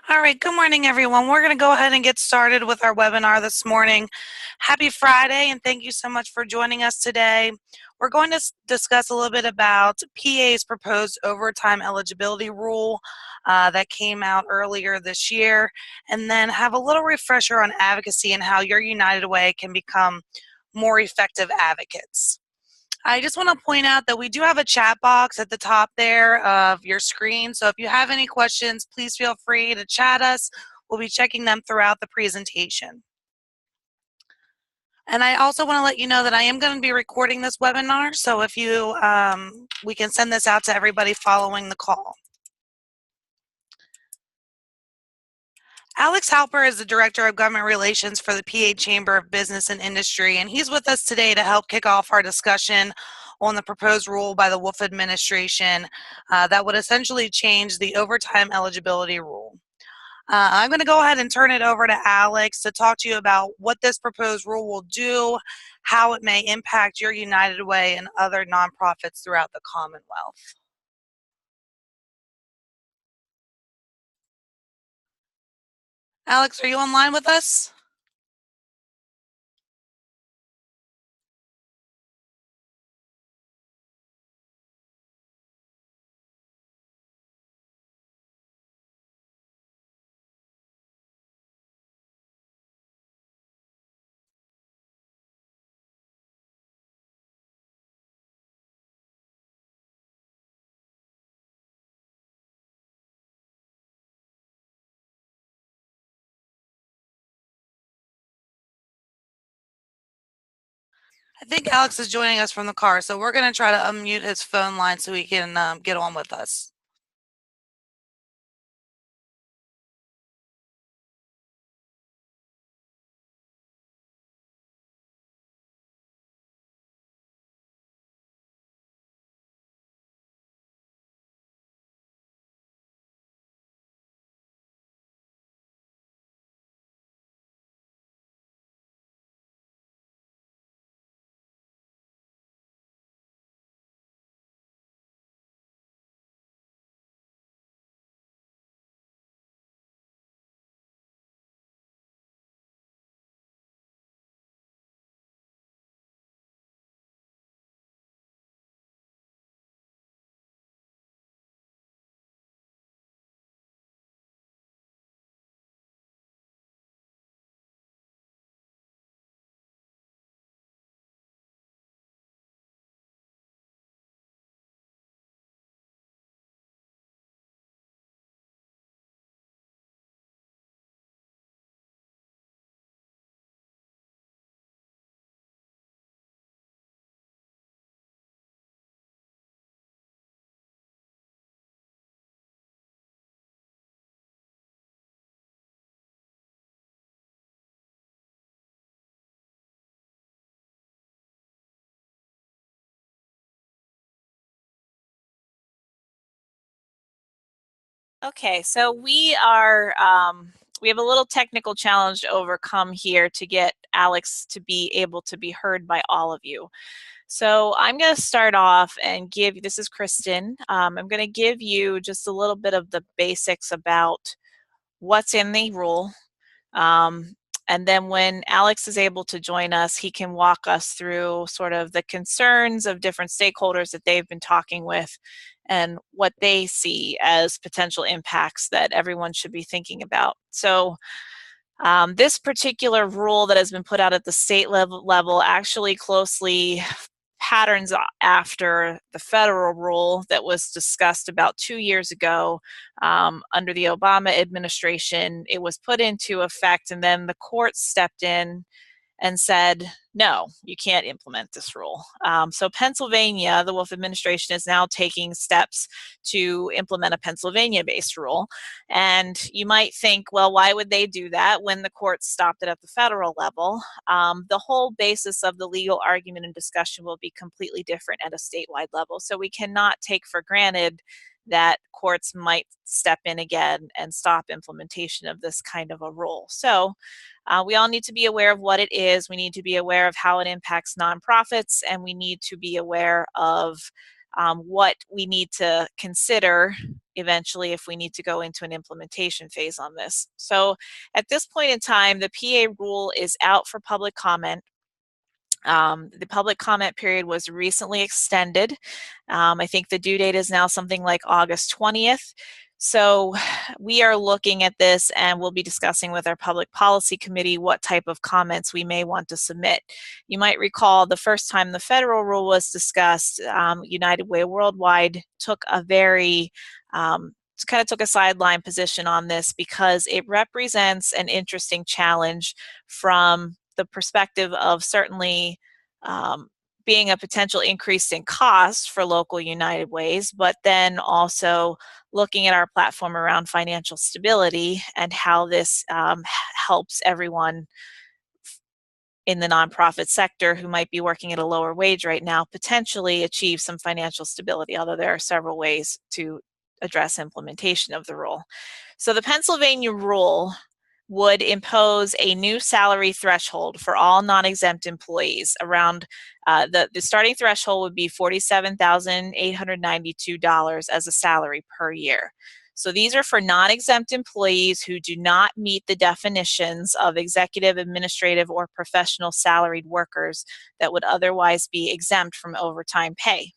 All right, good morning, everyone. We're going to go ahead and get started with our webinar this morning. Happy Friday, and thank you so much for joining us today. We're going to discuss a little bit about PA's proposed overtime eligibility rule that came out earlier this year, and then have a little refresher on advocacy and how your United Way can become more effective advocates. I just want to point out that we do have a chat box at the top there of your screen. So if you have any questions, please feel free to chat us. We'll be checking them throughout the presentation. And I also want to let you know that I am going to be recording this webinar. So if you, we can send this out to everybody following the call. Alex Halper is the Director of Government Relations for the PA Chamber of Business and Industry, and he's with us today to help kick off our discussion on the proposed rule by the Wolf administration that would essentially change the overtime eligibility rule. I'm going to go ahead and turn it over to Alex to talk to you about what this proposed rule will do, how it may impact your United Way and other nonprofits throughout the Commonwealth. Alex, are you online with us? I think Alex is joining us from the car, so we're going to try to unmute his phone line so he can get on with us. Okay, so we have a little technical challenge to overcome here to get Alex to be able to be heard by all of you. So I'm going to start off and this is Kristen. I'm going to give you just a little bit of the basics about what's in the rule. And then when Alex is able to join us, he can walk us through sort of the concerns of different stakeholders that they've been talking with and what they see as potential impacts that everyone should be thinking about. So this particular rule that has been put out at the state level actually closely patterns after the federal rule that was discussed about 2 years ago under the Obama administration. It was put into effect, and then the courts stepped in and said, no, you can't implement this rule. So Pennsylvania, the Wolf administration is now taking steps to implement a Pennsylvania-based rule. And you might think, well, why would they do that when the courts stopped it at the federal level? The whole basis of the legal argument and discussion will be completely different at a statewide level. So we cannot take for granted that courts might step in again and stop implementation of this kind of a rule. So we all need to be aware of what it is. We need to be aware of how it impacts nonprofits, and we need to be aware of what we need to consider eventually if we need to go into an implementation phase on this. So at this point in time, the PA rule is out for public comment. The public comment period was recently extended. I think the due date is now something like August 20th. So we are looking at this and we'll be discussing with our public policy committee what type of comments we may want to submit. You might recall the first time the federal rule was discussed, United Way Worldwide took a very kind of took a sideline position on this because it represents an interesting challenge from the perspective of certainly being a potential increase in cost for local United Ways, but then also looking at our platform around financial stability and how this helps everyone in the nonprofit sector who might be working at a lower wage right now potentially achieve some financial stability, although there are several ways to address implementation of the rule. So the Pennsylvania rule would impose a new salary threshold for all non-exempt employees. Around the starting threshold would be $47,892 as a salary per year. So these are for non-exempt employees who do not meet the definitions of executive, administrative, or professional salaried workers that would otherwise be exempt from overtime pay.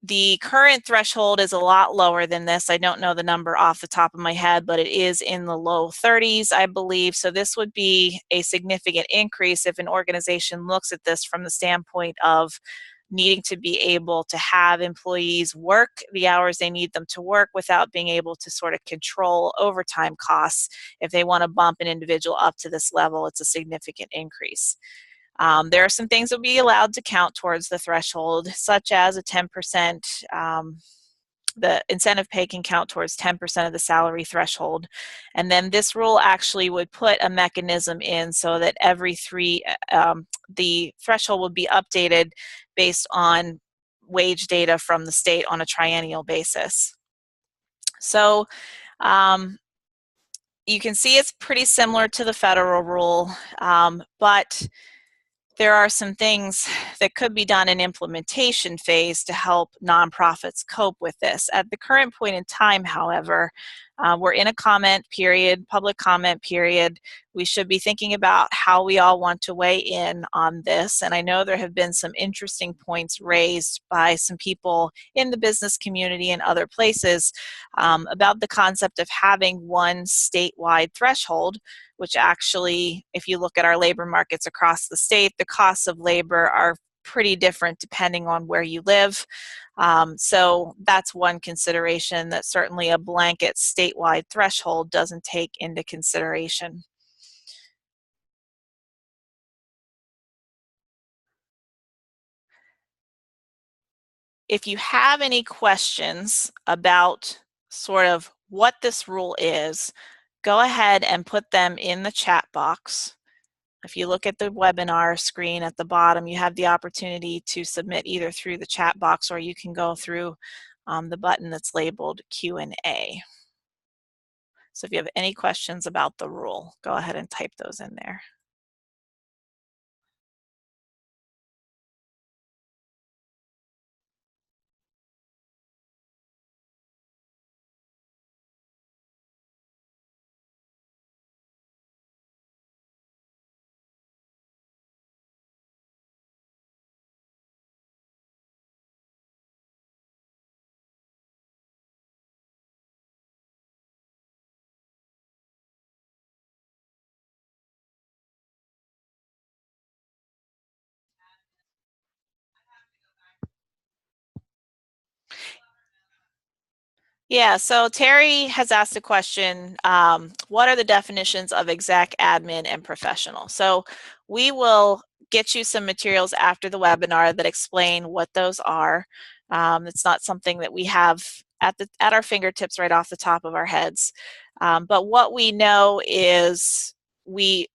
The current threshold is a lot lower than this. I don't know the number off the top of my head, but it is in the low 30s, I believe. So this would be a significant increase if an organization looks at this from the standpoint of needing to be able to have employees work the hours they need them to work without being able to sort of control overtime costs. If they want to bump an individual up to this level, it's a significant increase. There are some things that will be allowed to count towards the threshold, such as a 10%, the incentive pay can count towards 10% of the salary threshold. And then this rule actually would put a mechanism in so that the threshold would be updated based on wage data from the state on a triennial basis. So you can see it's pretty similar to the federal rule, but there are some things that could be done in implementation phase to help nonprofits cope with this. At the current point in time, however, we're in a comment period, public comment period. We should be thinking about how we all want to weigh in on this. And I know there have been some interesting points raised by some people in the business community and other places about the concept of having one statewide threshold, which actually, if you look at our labor markets across the state, the costs of labor are pretty different depending on where you live. So that's one consideration that certainly a blanket statewide threshold doesn't take into consideration. If you have any questions about sort of what this rule is, go ahead and put them in the chat box. If you look at the webinar screen at the bottom, you have the opportunity to submit either through the chat box or you can go through the button that's labeled Q&A. So if you have any questions about the rule, go ahead and type those in there. Yeah, so Terry has asked a question, what are the definitions of exec, admin, and professional? So we will get you some materials after the webinar that explain what those are. It's not something that we have at our fingertips right off the top of our heads. But what we know is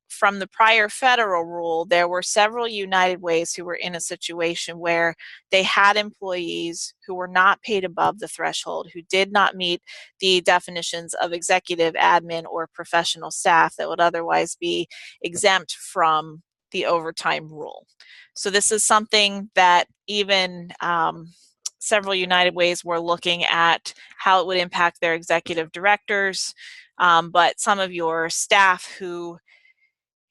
from the prior federal rule, there were several United Ways who were in a situation where they had employees who were not paid above the threshold, who did not meet the definitions of executive, admin, or professional staff that would otherwise be exempt from the overtime rule. So this is something that even several United Ways were looking at how it would impact their executive directors, but some of your staff who,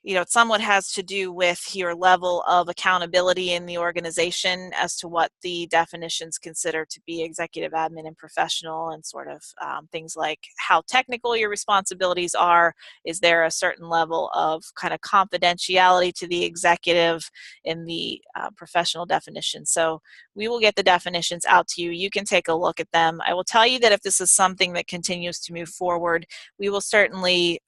it somewhat has to do with your level of accountability in the organization as to what the definitions consider to be executive, admin, and professional, and sort of things like how technical your responsibilities are. Is there a certain level of kind of confidentiality to the executive in the professional definition? So we will get the definitions out to you. You can take a look at them. I will tell you that if this is something that continues to move forward, we will certainly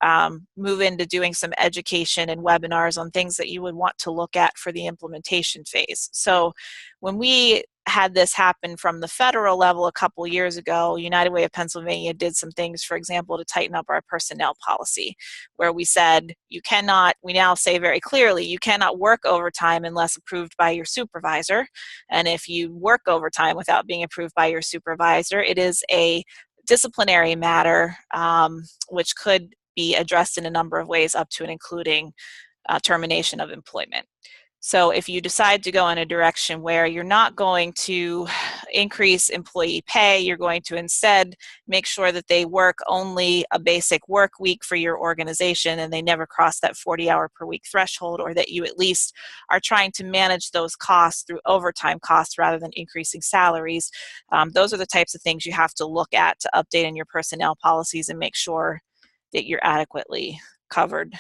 move into doing some education and webinars on things that you would want to look at for the implementation phase. So when we had this happen from the federal level a couple years ago, United Way of Pennsylvania did some things, for example, to tighten up our personnel policy, where we said you cannot, we now say very clearly, you cannot work overtime unless approved by your supervisor. And if you work overtime without being approved by your supervisor, it is a disciplinary matter, which could be addressed in a number of ways, up to and including termination of employment. So if you decide to go in a direction where you're not going to increase employee pay, you're going to instead make sure that they work only a basic work week for your organization and they never cross that 40-hour per week threshold, or that you at least are trying to manage those costs through overtime costs rather than increasing salaries, those are the types of things you have to look at to update in your personnel policies and make sure that you're adequately covered.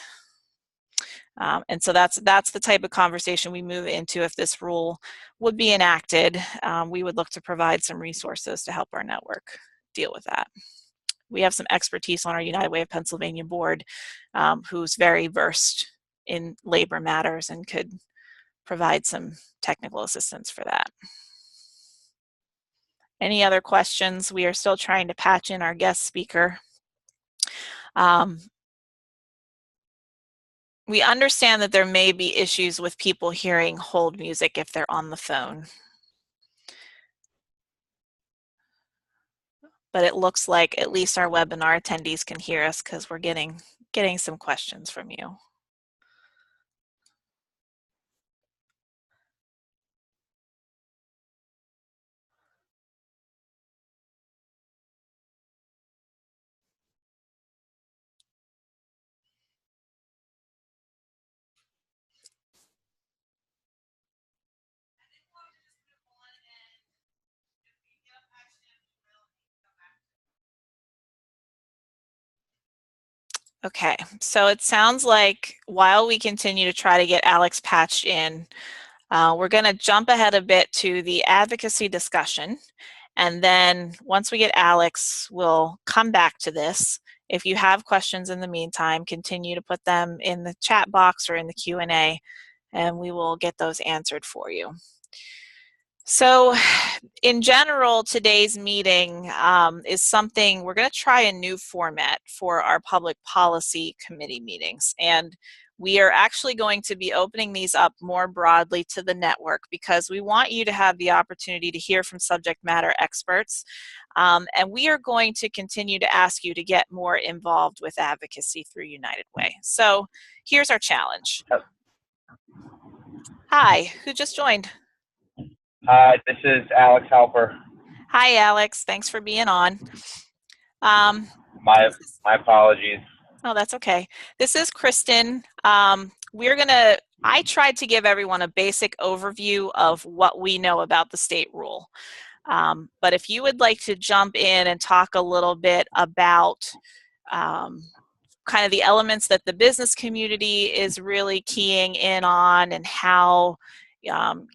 And so that's the type of conversation we move into if this rule would be enacted. We would look to provide some resources to help our network deal with that. We have some expertise on our United Way of Pennsylvania board who's very versed in labor matters and could provide some technical assistance for that. Any other questions? We are still trying to patch in our guest speaker. We understand that there may be issues with people hearing hold music if they're on the phone. But it looks like at least our webinar attendees can hear us because we're getting some questions from you. Okay, so it sounds like while we continue to try to get Alex patched in, we're going to jump ahead a bit to the advocacy discussion. And then once we get Alex, we'll come back to this. If you have questions in the meantime, continue to put them in the chat box or in the Q&A, and we will get those answered for you. So in general, today's meeting is something, we're going to try a new format for our public policy committee meetings. And we are actually going to be opening these up more broadly to the network because we want you to have the opportunity to hear from subject matter experts. And we are going to continue to ask you to get more involved with advocacy through United Way. So here's our challenge. Hi, who just joined? This is Alex Halper. Hi, Alex. Thanks for being on. My apologies. Oh, that's okay. This is Kristen. I tried to give everyone a basic overview of what we know about the state rule. But if you would like to jump in and talk a little bit about kind of the elements that the business community is really keying in on and how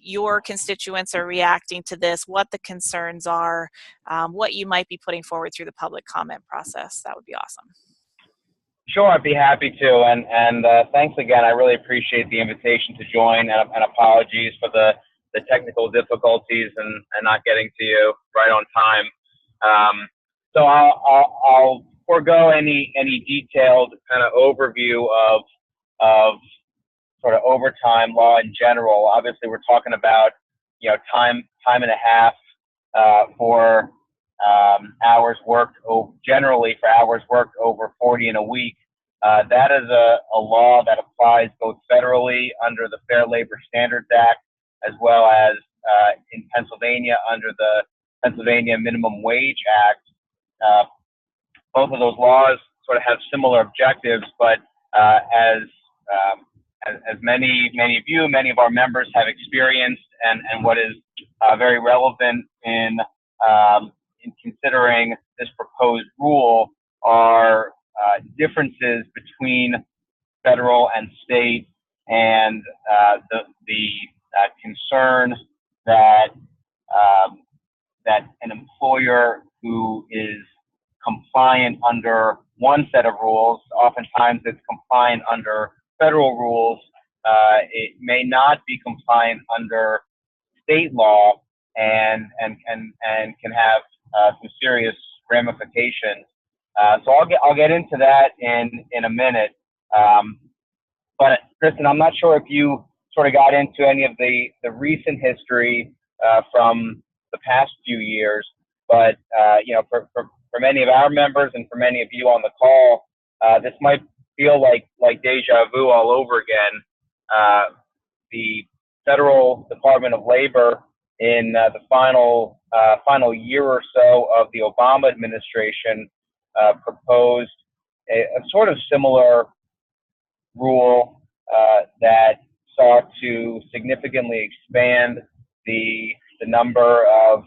your constituents are reacting to this, what the concerns are, what you might be putting forward through the public comment process, that would be awesome. Sure, I'd be happy to. And thanks again. I really appreciate the invitation to join, and apologies for the technical difficulties and not getting to you right on time. So I'll forego any detailed kind of overview of sort of overtime law in general. Obviously, we're talking about time and a half for hours worked, generally for hours worked over 40 in a week. That is a law that applies both federally under the Fair Labor Standards Act, as well as in Pennsylvania under the Pennsylvania Minimum Wage Act. Both of those laws sort of have similar objectives, but as many of our members have experienced, and what is very relevant in considering this proposed rule are differences between federal and state, and the concern that that an employer who is compliant under one set of rules, oftentimes it's compliant under federal rules, it may not be compliant under state law, and can have some serious ramifications. So I'll get into that in a minute. But Kristen, I'm not sure if you sort of got into any of the recent history from the past few years, but for many of our members and for many of you on the call, this might feel like deja vu all over again. The Federal Department of Labor, in the final year or so of the Obama administration, proposed a sort of similar rule that sought to significantly expand the number of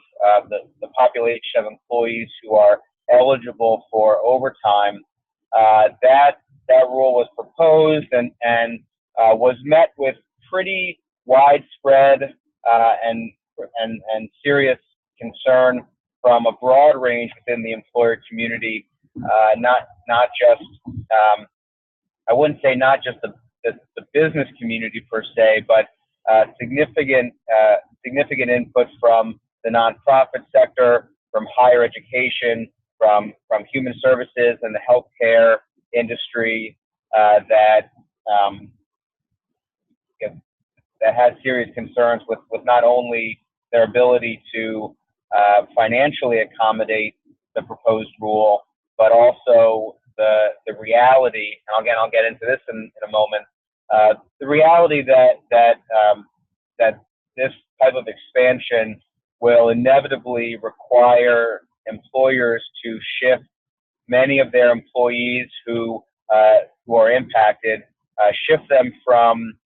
the population of employees who are eligible for overtime. That rule was proposed and was met with pretty widespread and serious concern from a broad range within the employer community, not just I wouldn't say not just the business community per se, but significant input from the nonprofit sector, from higher education, from human services and the healthcare industry, that has serious concerns with not only their ability to financially accommodate the proposed rule, but also the reality, and again, I'll get into this in a moment, the reality that this type of expansion will inevitably require employers to shift many of their employees who are impacted, shift them from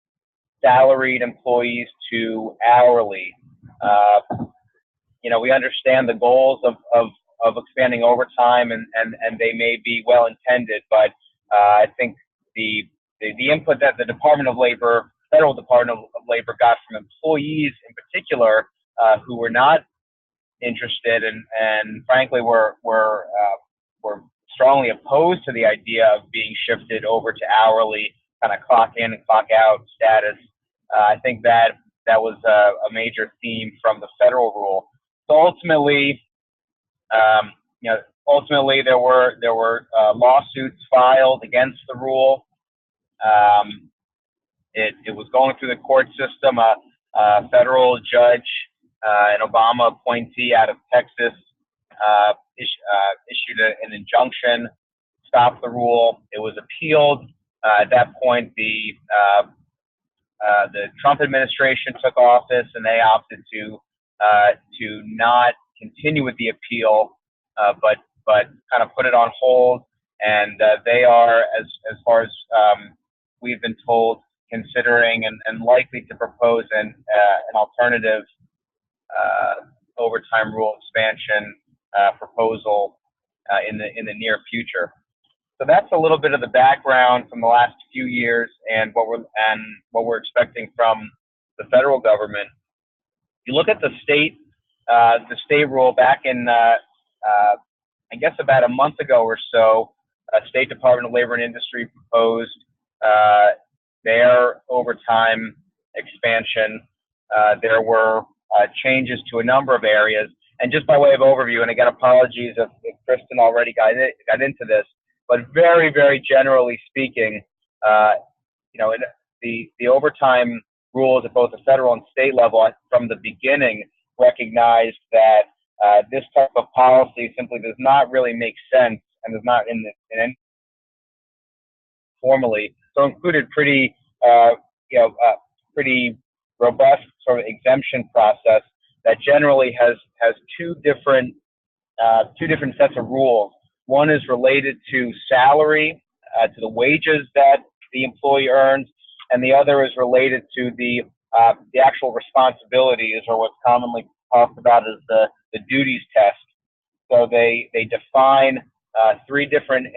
salaried employees to hourly. We understand the goals of expanding overtime, and they may be well intended, but I think the input that the Department of Labor, Federal Department of Labor, got from employees in particular, who were not interested and frankly were strongly opposed to the idea of being shifted over to hourly, kind of clock in and clock out status. I think that was a major theme from the federal rule. So ultimately, there were lawsuits filed against the rule. It was going through the court system. A federal judge, an Obama appointee out of Texas, issued an injunction, stopped the rule. It was appealed. At that point, the Trump administration took office, and they opted to not continue with the appeal, but kind of put it on hold. And they are, as far as we've been told, considering and likely to propose an alternative overtime rule expansion proposal in the near future. So that's a little bit of the background from the last few years and what we're expecting from the federal government. You look at the state rule back in I guess about a month ago or so. State Department of Labor and Industry proposed their overtime expansion. There were changes to a number of areas. And just by way of overview, and again, apologies if Kristen already got into this, but very, very generally speaking, the overtime rules at both the federal and state level from the beginning recognized that this type of policy simply does not really make sense and does not in any formally. So included pretty robust sort of exemption process that generally has two different sets of rules. One is related to salary, to the wages that the employee earns, and the other is related to the actual responsibilities, or what's commonly talked about as the duties test. So they define three different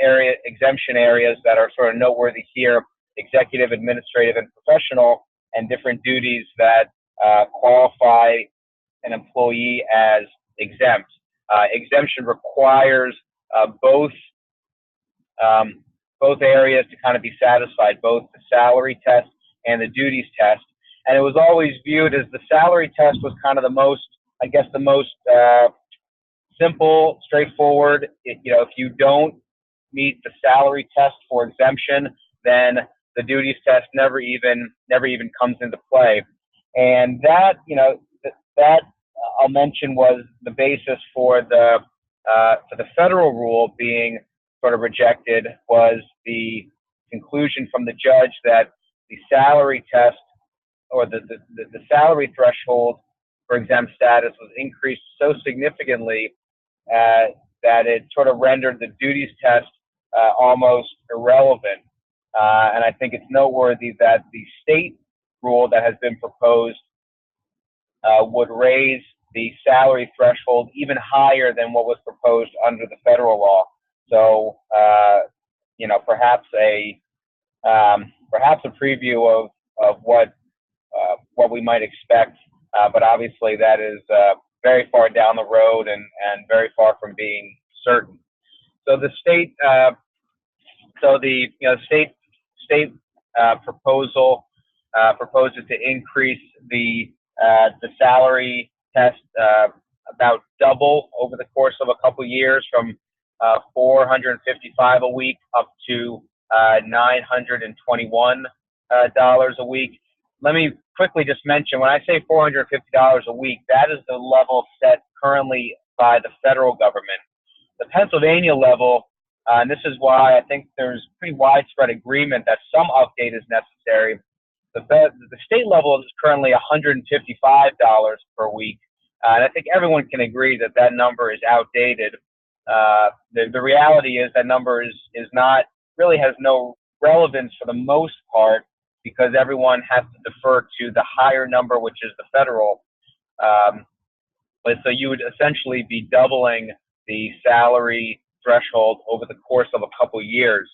exemption areas that are sort of noteworthy here: executive, administrative, and professional, and different duties that qualify an employee as exempt. Exemption requires both areas to kind of be satisfied, both the salary test and the duties test. And it was always viewed as the salary test was kind of the most, simple, straightforward. If you don't meet the salary test for exemption, then the duties test never even comes into play. And that I'll mention was the basis for the federal rule being sort of rejected, was the conclusion from the judge that the salary test, or the salary threshold for exempt status, was increased so significantly that it sort of rendered the duties test almost irrelevant. And I think it's noteworthy that the state rule that has been proposed would raise the salary threshold even higher than what was proposed under the federal law. So, perhaps a preview of what we might expect, but obviously that is very far down the road and very far from being certain. So the state, state proposal proposes to increase the salary test about double over the course of a couple years, from $455 a week up to $921 a week. Let me quickly just mention, when I say $450 a week, that is the level set currently by the federal government. The Pennsylvania level, and this is why I think there's pretty widespread agreement that some update is necessary. The state level is currently $155 per week, and I think everyone can agree that that number is outdated. The reality is that number really has no relevance for the most part, because everyone has to defer to the higher number, which is the federal. But so you would essentially be doubling the salary threshold over the course of a couple years.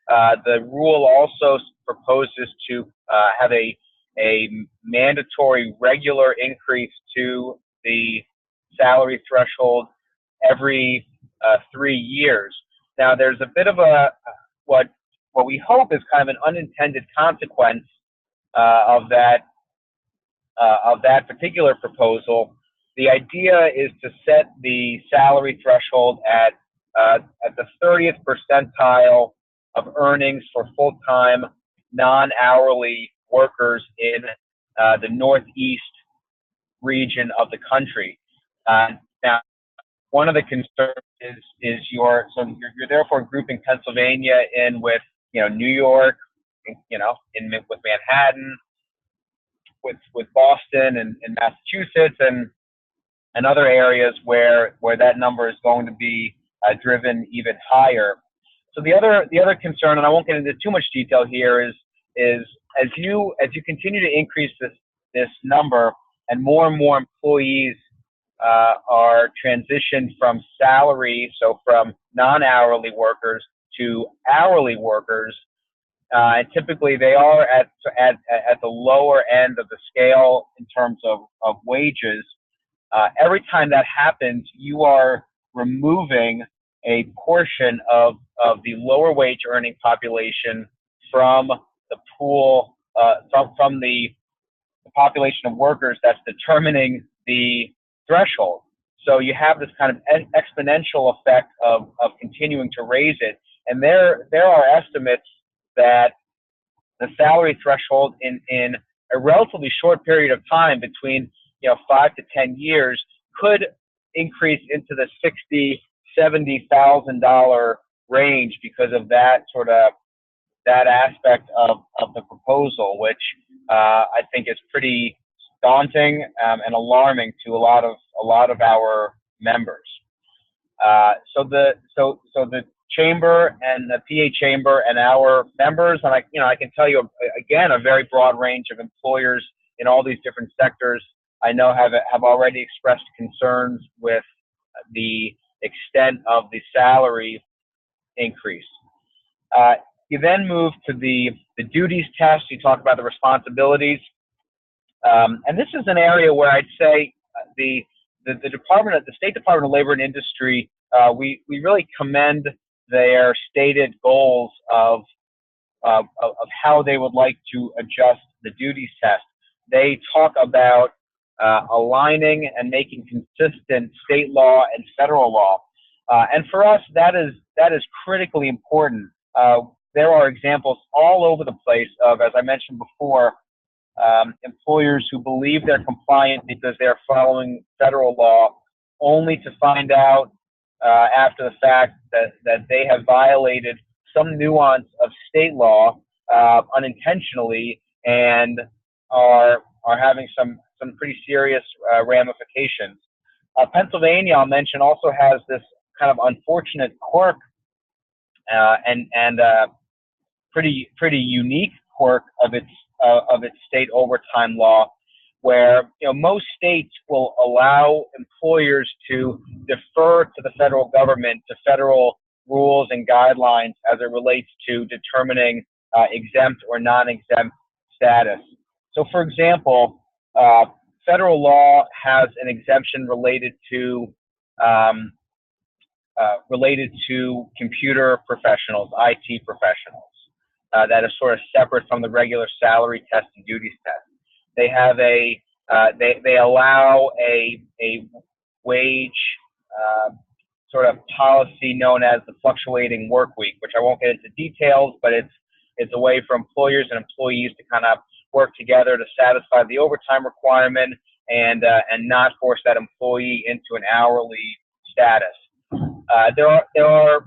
The rule also proposes to have a mandatory regular increase to the salary threshold every 3 years. Now, there's a bit of what we hope is kind of an unintended consequence of that particular proposal. The idea is to set the salary threshold at the 30th percentile of earnings for full-time, non-hourly workers in the Northeast region of the country. Now, one of the concerns is you're therefore grouping Pennsylvania in with New York, with Manhattan, with Boston and Massachusetts and other areas where that number is going to be driven even higher. So the other concern, and I won't get into too much detail here, is as you continue to increase this number and more employees are transitioned from salary, so from non-hourly workers to hourly workers, and typically they are at the lower end of the scale in terms of wages. Every time that happens, you are removing a portion of the lower wage earning population from the pool, from the population of workers that's determining the threshold. So you have this kind of exponential effect of continuing to raise it. And there are estimates that the salary threshold in a relatively short period of time, between 5 to 10 years, could increase into the $60,000-$70,000 range because of that aspect of the proposal, which I think is pretty daunting and alarming to a lot of our members. So the chamber and the PA chamber and our members, and I can tell you again, a very broad range of employers in all these different sectors, I know have already expressed concerns with the extent of the salary increase. You then move to the duties test. You talk about the responsibilities, and this is an area where I'd say the State Department of Labor and Industry, we really commend their stated goals of how they would like to adjust the duties test. They talk about aligning and making consistent state law and federal law, and for us that is critically important. There are examples all over the place of, as I mentioned before, employers who believe they're compliant because they're following federal law, only to find out after the fact that they have violated some nuance of state law unintentionally, and are having some pretty serious ramifications. Pennsylvania, I'll mention, also has this kind of unfortunate quirk and pretty unique quirk of its state overtime law, where most states will allow employers to defer to the federal government, to federal rules and guidelines as it relates to determining exempt or non-exempt status. So, for example, federal law has an exemption related to computer professionals, IT professionals, that is sort of separate from the regular salary test and duties test. They have they allow a wage sort of policy known as the fluctuating work week, which I won't get into details, but it's a way for employers and employees to kind of work together to satisfy the overtime requirement and not force that employee into an hourly status. There are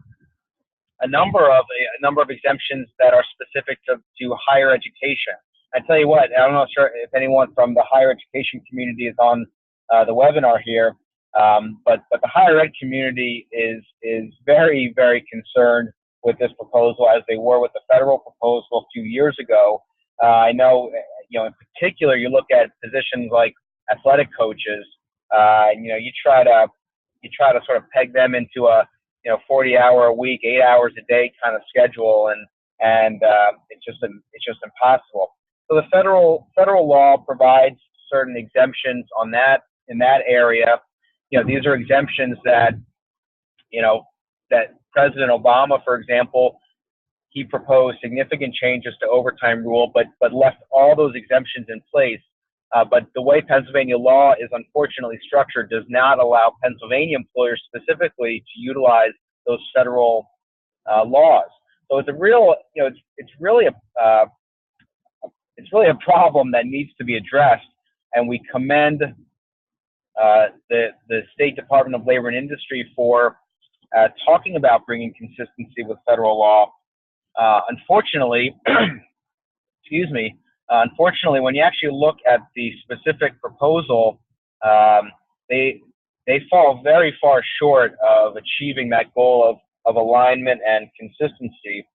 a number of exemptions that are specific to higher education. I tell you what, I'm not sure if anyone from the higher education community is on the webinar here, but the higher ed community is very, very concerned with this proposal, as they were with the federal proposal a few years ago. I know, in particular, you look at positions like athletic coaches. You try to sort of peg them into a 40-hour a week, 8 hours a day kind of schedule, and it's just impossible. So the federal law provides certain exemptions on that in that area. These are exemptions that that President Obama, for example, he proposed significant changes to overtime rule, but left all those exemptions in place. But the way Pennsylvania law is unfortunately structured does not allow Pennsylvania employers specifically to utilize those federal laws. So it's a real, it's really a problem that needs to be addressed, and we commend the State Department of Labor and Industry for talking about bringing consistency with federal law. Unfortunately, excuse me. Unfortunately, when you actually look at the specific proposal, they fall very far short of achieving that goal of alignment and consistency.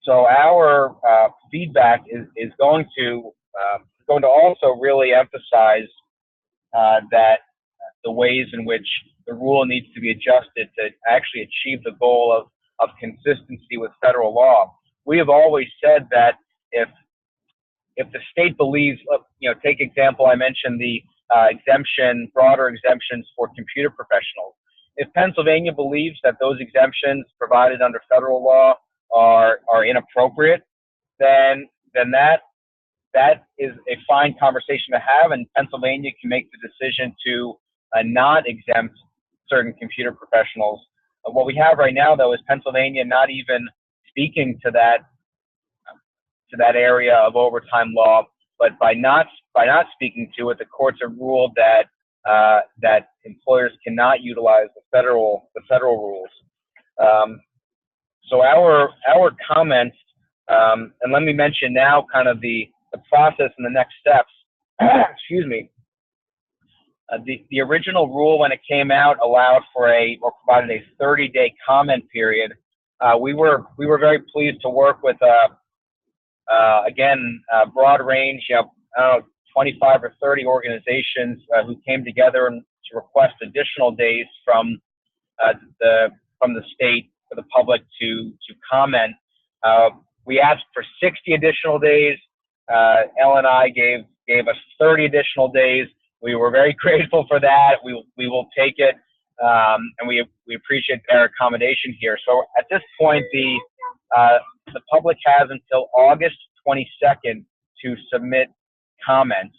So our feedback is going to also really emphasize that the ways in which the rule needs to be adjusted to actually achieve the goal of consistency with federal law. We have always said that if the state believes, take example, I mentioned the broader exemptions for computer professionals. If Pennsylvania believes that those exemptions provided under federal law are inappropriate, then that is a fine conversation to have, and Pennsylvania can make the decision to not exempt certain computer professionals. What we have right now, though, is Pennsylvania not even speaking to that area of overtime law, but by not speaking to it, the courts have ruled that employers cannot utilize the federal rules. So our comments, and let me mention now kind of the process and the next steps. Excuse me. The original rule, when it came out, allowed for or provided a 30-day comment period. We were very pleased to work with again, a broad range, I don't know, 25 or 30 organizations who came together to request additional days from the state for the public to comment. We asked for 60 additional days. L&I gave us 30 additional days. We were very grateful for that. We will take it, and we appreciate their accommodation here. So at this point, the public has until August 22nd to submit comments.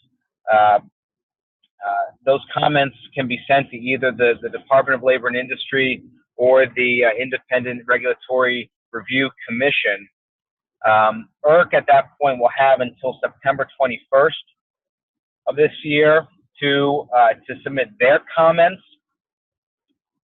Those comments can be sent to either the Department of Labor and Industry or the Independent Regulatory Review Commission. IRC at that point will have until September 21st of this year to submit their comments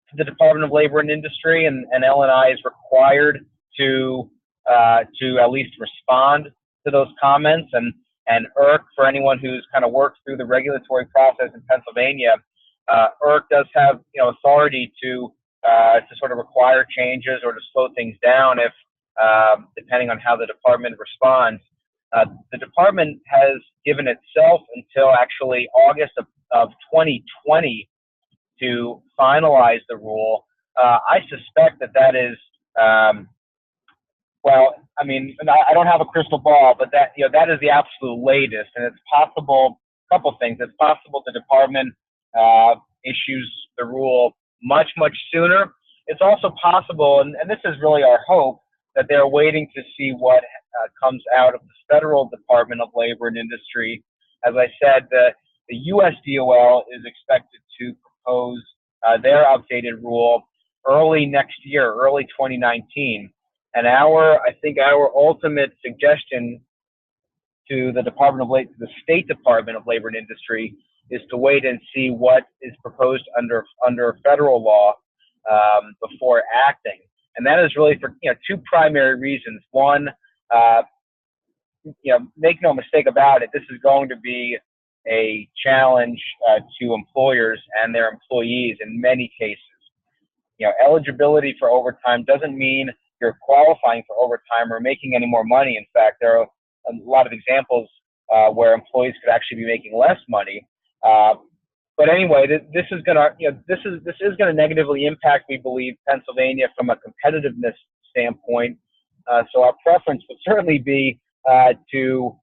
to the Department of Labor and Industry, and L&I is required to at least respond to those comments. And IRC, for anyone who's kind of worked through the regulatory process in Pennsylvania, IRC does have authority to sort of require changes or to slow things down if depending on how the department responds. The department has given itself until actually August of 2020 to finalize the rule. I suspect that is well, I mean, I don't have a crystal ball, but that is the absolute latest, and it's possible. A couple things. It's possible the department issues the rule much sooner. It's also possible, and this is really our hope, that they're waiting to see what comes out of the Federal Department of Labor and Industry. As I said, the U.S. DOL is expected to propose their updated rule early next year, early 2019. And I think our ultimate suggestion to the State Department of Labor and Industry is to wait and see what is proposed under federal law before acting. And that is really for two primary reasons. One, make no mistake about it, this is going to be a challenge to employers and their employees in many cases. Eligibility for overtime doesn't mean you're qualifying for overtime or making any more money. In fact, there are a lot of examples where employees could actually be making less money. But anyway, this is going to negatively impact, we believe, Pennsylvania from a competitiveness standpoint. So our preference would certainly be to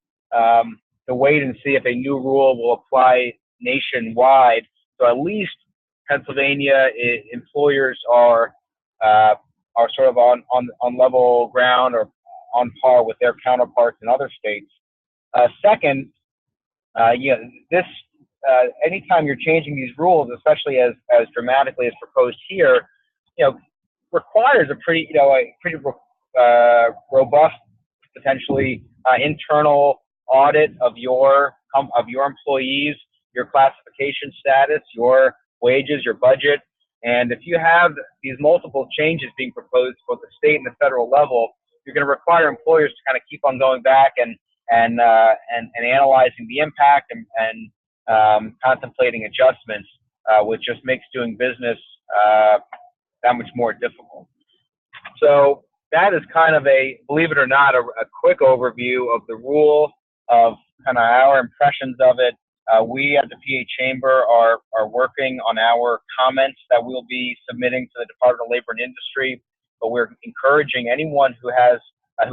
wait and see if a new rule will apply nationwide. So at least Pennsylvania employers are sort of on level ground or on par with their counterparts in other states. Second, anytime you're changing these rules, especially as dramatically as proposed here, requires a pretty robust, potentially internal audit of your employees, your classification status, your wages, your budget. And if you have these multiple changes being proposed for the state and the federal level, you're going to require employers to kind of keep on going back and analyzing the impact and contemplating adjustments, which just makes doing business that much more difficult. So that is kind of believe it or not, a quick overview of the rule, of kind of our impressions of it. We at the PA Chamber are working on our comments that we'll be submitting to the Department of Labor and Industry, but we're encouraging anyone who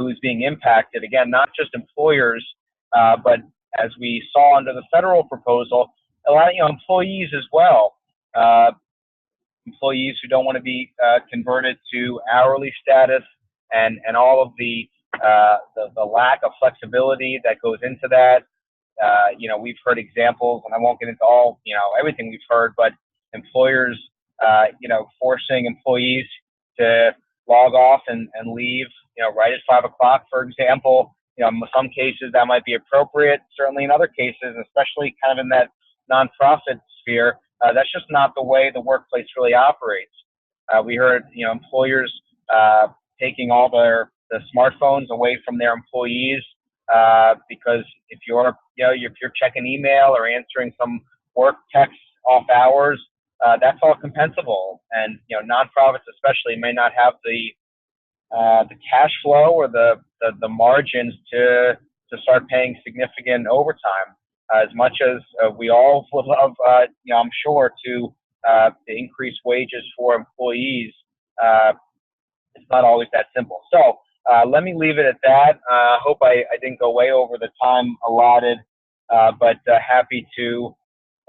is being impacted, again, not just employers, but as we saw under the federal proposal, a lot of employees as well. Employees who don't want to be converted to hourly status, and all of the lack of flexibility that goes into that. We've heard examples, and I won't get into all everything we've heard, but employers forcing employees to log off and leave right at 5 o'clock, for example. In some cases that might be appropriate. Certainly in other cases, especially kind of in that nonprofit sphere, that's just not the way the workplace really operates. We heard employers taking all the smartphones away from their employees because if you're checking email or answering some work texts off hours, that's all compensable. And nonprofits especially may not have the cash flow or the margins to start paying significant overtime. As much as we all would love, I'm sure, to increase wages for employees, it's not always that simple. So let me leave it at that. Hope I didn't go way over the time allotted, but happy to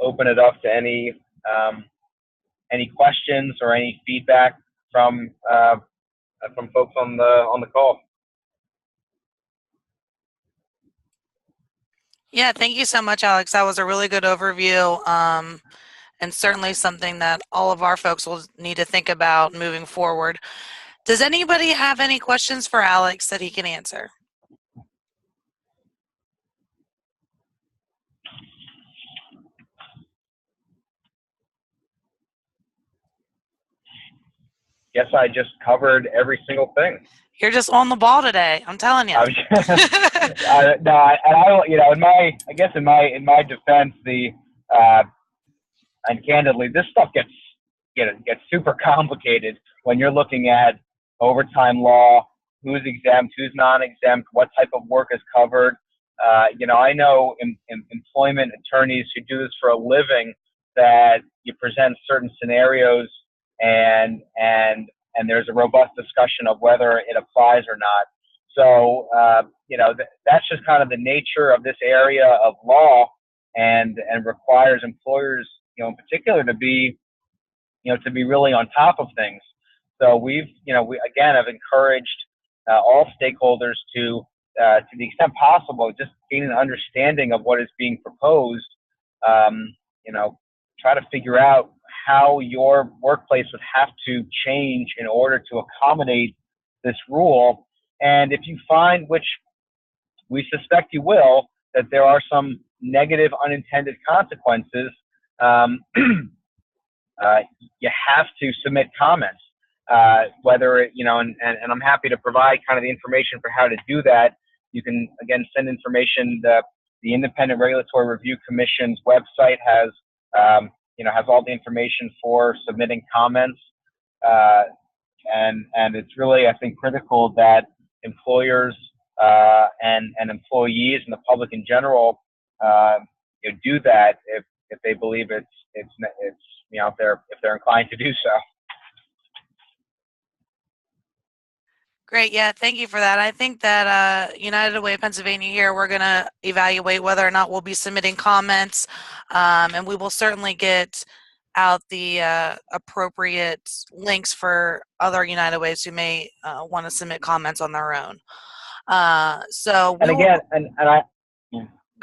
open it up to any questions or any feedback from folks on the call. Yeah, thank you so much, Alex. That was a really good overview, and certainly something that all of our folks will need to think about moving forward. Does anybody have any questions for Alex that he can answer? Guess I just covered every single thing. You're just on the ball today. I'm telling you. No, and in my defense, and candidly, this stuff gets super complicated when you're looking at overtime law, who's exempt, who's non-exempt, what type of work is covered. I know employment attorneys who do this for a living that you present certain scenarios and there's a robust discussion of whether it applies or not. So, that's just kind of the nature of this area of law, and requires employers, in particular, to be really on top of things. So we again have encouraged all stakeholders to the extent possible, just gain an understanding of what is being proposed. Try to figure out how your workplace would have to change in order to accommodate this rule. And if you find, which we suspect you will, that there are some negative unintended consequences, you have to submit comments. Whether and I'm happy to provide kind of the information for how to do that. You can again send information. The Independent Regulatory Review Commission's website has all the information for submitting comments, and it's really, I think, critical that employers and employees and the public in general do that if they believe it's if they're inclined to do so. Great. Yeah, thank you for that. I think that United Way of Pennsylvania here, we're going to evaluate whether or not we'll be submitting comments, and we will certainly get out the appropriate links for other United Ways who may want to submit comments on their own. Go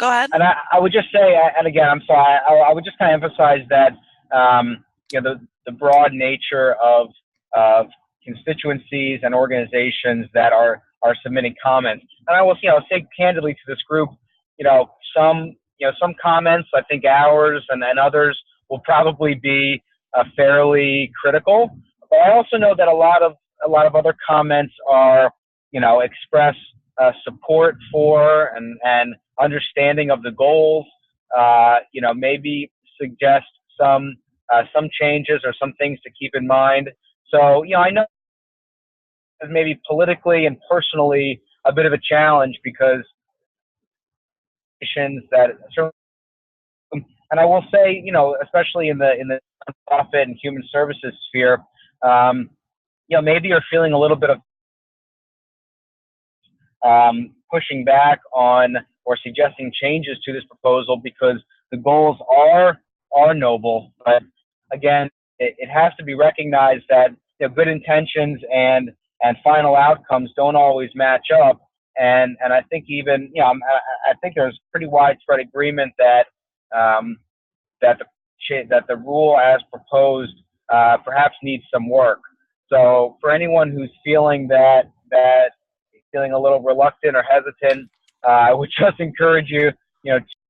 ahead. And I would just say, and again, I'm sorry, I would just kind of emphasize that the broad nature of constituencies and organizations that are submitting comments. And I will say candidly to this group, some comments, I think ours and others will probably be fairly critical. But I also know that a lot of other comments are express support for and understanding of the goals. Maybe suggest some changes or some things to keep in mind. So I know maybe politically and personally a bit of a challenge because that, and I will say, especially in the nonprofit and human services sphere, maybe you're feeling a little bit of pushing back on or suggesting changes to this proposal because the goals are noble, but again, it has to be recognized that good intentions and final outcomes don't always match up, and I think even I think there's pretty widespread agreement that that the rule as proposed perhaps needs some work. So for anyone who's feeling feeling a little reluctant or hesitant, I would just encourage you